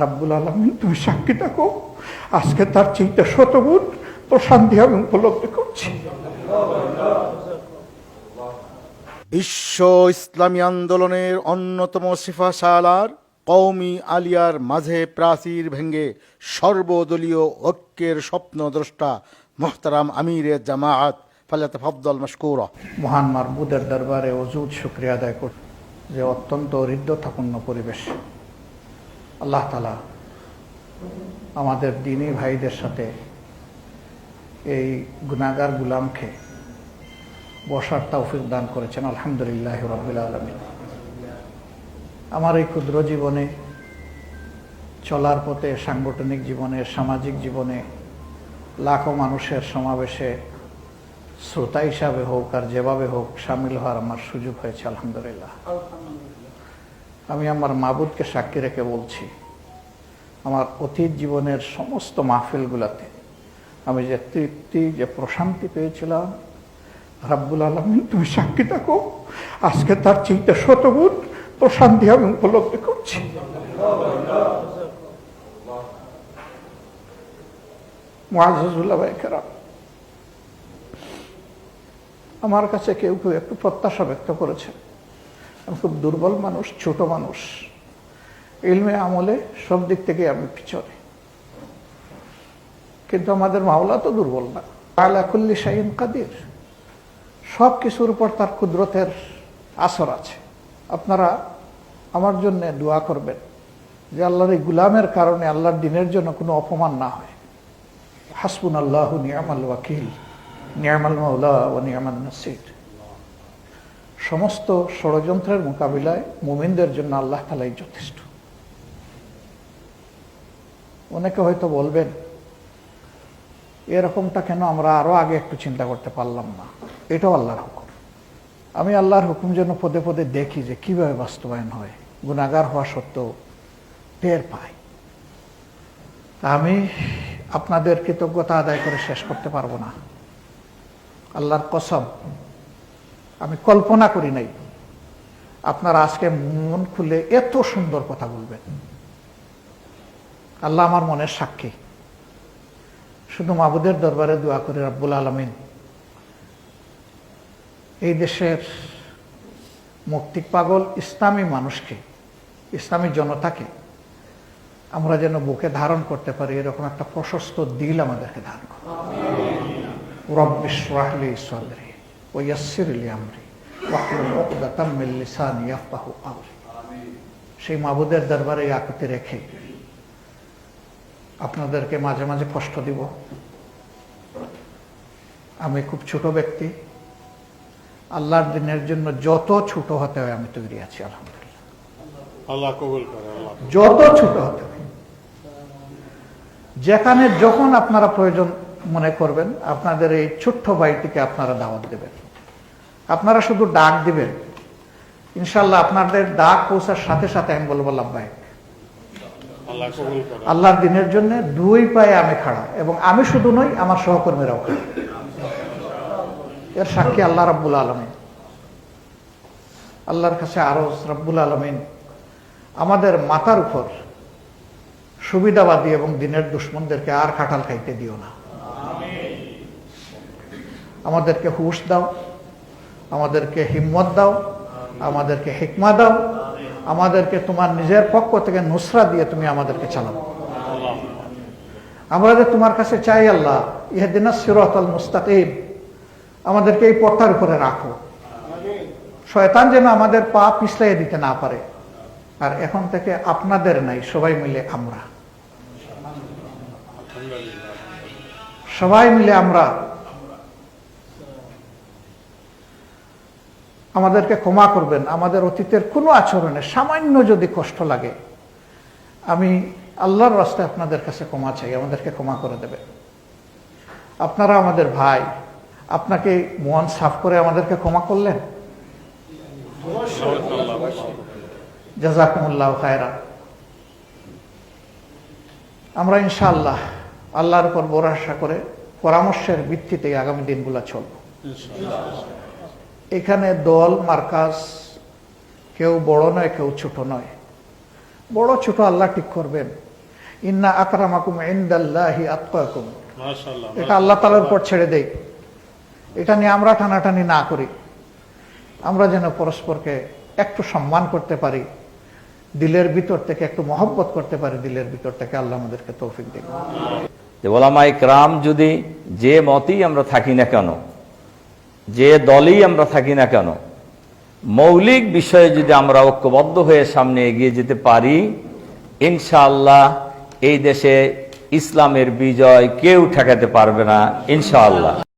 রাব্বুল আলামিন তুমি সাক্ষী থাকো, আজকে তার চিন্তা শতগুণ প্রশান্তি আমি উপলব্ধি করছি। বিশ্ব ইসলামী আন্দোলনের অন্যতম সিফাসালার কওমি আলিয়ার মাঝে প্রাচীর ভেঙ্গে সর্বদলীয় ঐক্যের স্বপ্নদ্রষ্টা মোহতারাম আমিরে জামাআত ফালিয়াতাফাদ্দাল মাশকুরা। মহান মারবুদের দরবারে অযুত শুকরিয়া আদায় করছি যে অত্যন্ত হৃদ্যতাপূর্ণ পরিবেশ আল্লাহ তাআলা আমাদের দ্বীনী ভাইদের সাথে এই গুনাহগার গুলামকে বসার তৌফিক দান করেছেন। আলহামদুলিল্লাহ রাব্বিল আলামিন। আমার এই ক্ষুদ্র জীবনে চলার পথে, সাংগঠনিক জীবনে, সামাজিক জীবনে লাখো মানুষের সমাবেশে শ্রোতা হিসাবে হোক আর যেভাবে হোক সামিল হওয়ার আমার সুযোগ হয়েছে। আলহামদুলিল্লাহ। আমি আমার মাবুদকে সাক্ষী রেখে বলছি, আমার অতীত জীবনের সমস্ত মাহফিলগুলোতে আমি যে তৃপ্তি, যে প্রশান্তি পেয়েছিলাম, রাব্বুল আলামিন তুমি সাক্ষী থাকো, আজকে তার চিন্তা শতগুণ প্রশান্তি আমি উপলব্ধি করছি। মুআজ্জাজুল্লাহ ভাই কেরাম, আমার কাছে কেউ কেউ একটু প্রত্যাশা ব্যক্ত করেছে আমি খুব দুর্বল মানুষ, ছোট মানুষ, ইলমে আমলে সব দিক থেকে আমি পিছনে, কিন্তু আমাদের মাওলা তো দুর্বল না। আলা কুল্লি শাইইন কাদির, সব কিছুর উপর তার কুদরতের আসর আছে। আপনারা আমার জন্য দোয়া করবেন যে আল্লাহর এই গুলামের কারণে আল্লাহর দ্বীনের জন্য কোনো অপমান না হয়। হাসবুনাল্লাহু নি'মাল ওয়াকিল, নি'মাল মাওলা ওয়া নি'মান নাসির। সমস্ত ষড়যন্ত্রের মোকাবিলায় মুমিনদের জন্য আল্লাহ তাআলাই যথেষ্ট। অনেকে হয়তো বলবেন এরকমটা কেন আমরা আরো আগে একটু চিন্তা করতে পারলাম না। এটাও আল্লাহর হুকুম। আমি আল্লাহর হুকুম যেন পদে পদে দেখি যে কিভাবে বাস্তবায়ন হয়, গুনাহগার হওয়া সত্ত্বেও টের পাই। আমি আপনাদের কৃতজ্ঞতা আদায় করে শেষ করতে পারবো না। আল্লাহর কসম, আমি কল্পনা করি নাই আপনারা আজকে মন খুলে এত সুন্দর কথা বলবেন। আল্লাহ আমার মনের সাক্ষী। শুধু মাবুদের দরবারে দোয়া করে রাব্বুল আলামিন এই দেশের মুক্তিক পাগল ইসলামী মানুষকে, ইসলামী জনতাকে আমরা যেন বুকে ধারণ করতে পারি, এরকম একটা প্রশস্ত দিল আমাদেরকে দান করুন। রব্বি ইশরাহ লি সাদরি ওয়া ইয়াসসির লি আমরি ওয়াহলুল উকদাতাম মিন লিসানি ইয়াফকাহু কওলি। সেই মাবুদের দরবারে আকুতি রেখে আপনাদেরকে মাঝে মাঝে কষ্ট দিব। আমি খুব ছোট ব্যক্তি, আল্লাহর দ্বীনের জন্য যত ছোট হতে হয় আমি তৈরি আছি। আলহামদুলিল্লাহ, আল্লাহ কবুল করে। যত ছোট হতে হয়, যেখানে যখন আপনারা প্রয়োজন মনে করবেন, আপনাদের এই ছোট্ট বাড়িটিকে আপনারা দাওয়াত দেবেন। আপনারা শুধু ডাক দিবেন, ইনশাল্লাহ আপনাদের ডাক পৌঁছার সাথে সাথে আমি বলবো লাব্বাইক। আল্লাহর দ্বীনের জন্য দুই পায়ে আমি খাড়া, এবং আমি শুধু নই, আমার সহকর্মীরাও খাড়া। এর সাক্ষী আল্লাহ রাব্বুল আলামিন। আল্লাহর কাছে আরজ, রাব্বুল আলামিন আমাদের মাথার উপর সুবিধাবাদী এবং দ্বীনের দুশমনদেরকে আর কাঁঠাল খাইতে দিও না। আমাদেরকে হুঁশ দাও, আমাদেরকে হিম্মত দাও, আমাদেরকে হিকমা দাও, আমাদেরকে তোমার নিজের পক্ষ থেকে নুসরা দিয়ে তুমি আমাদেরকে চালাও। আমরা যে তোমার কাছে চাই আল্লাহ, ইহদিনাস সিরাতাল মুস্তাকিম, আমাদেরকে এই পথটার উপরে রাখো। শয়তান যেন আমাদের পা পিছলাই দিতে না পারে। আর এখন থেকে আপনাদের নাই, সবাই মিলে আমরা, সবাই মিলে আমরা। আমাদেরকে ক্ষমা করবেন। আমাদের অতীতের কোনো আচরণে সামান্য যদি কষ্ট লাগে, আমি আল্লাহর রাস্তায় আপনাদের কাছে ক্ষমা চাই, আমাদেরকে ক্ষমা করে দেবেন। আপনারা আমাদের ভাই, আপনাকে মন সাফ করে আমাদেরকে ক্ষমা করলেন। জাযাকুমুল্লাহু খায়রান। আমরা ইনশাআল্লাহ আল্লাহর উপর ভরসা করে পরামর্শের ভিত্তিতে আগামী দিনগুলো চলব। এখানে দল মার্কাজ কেউ বড় নয়, কেউ ছোট নয়। বড় ছোট আল্লাহ ঠিক করবেন। ইন্না আকরামাকুম ইনদাল্লাহি আতকাকুম, মাশাআল্লাহ। এটা আল্লাহ তাআলার উপর ছেড়ে দেই। এটা নিয়ে আমরা টানাটানি না করি। আমরা যেন পরস্পরকে একটু সম্মান করতে পারি, দিলের ভিতর থেকে একটু মহব্বত করতে পারি, দিলের ভিতর থেকে। আল্লাহ আমাদেরকে তৌফিক দিন। যে ওলামায়ে কেরাম যদি যে মতই আমরা থাকি না কেন, যে দলই আমরা থাকি না কেন, মৌলিক বিষয়ে যদি আমরা ঐক্যবদ্ধ হয়ে সামনে এগিয়ে যেতে পারি, ইনশাআল্লাহ এই দেশে ইসলামের বিজয় কেউ ঠেকাতে পারবে না, ইনশাআল্লাহ।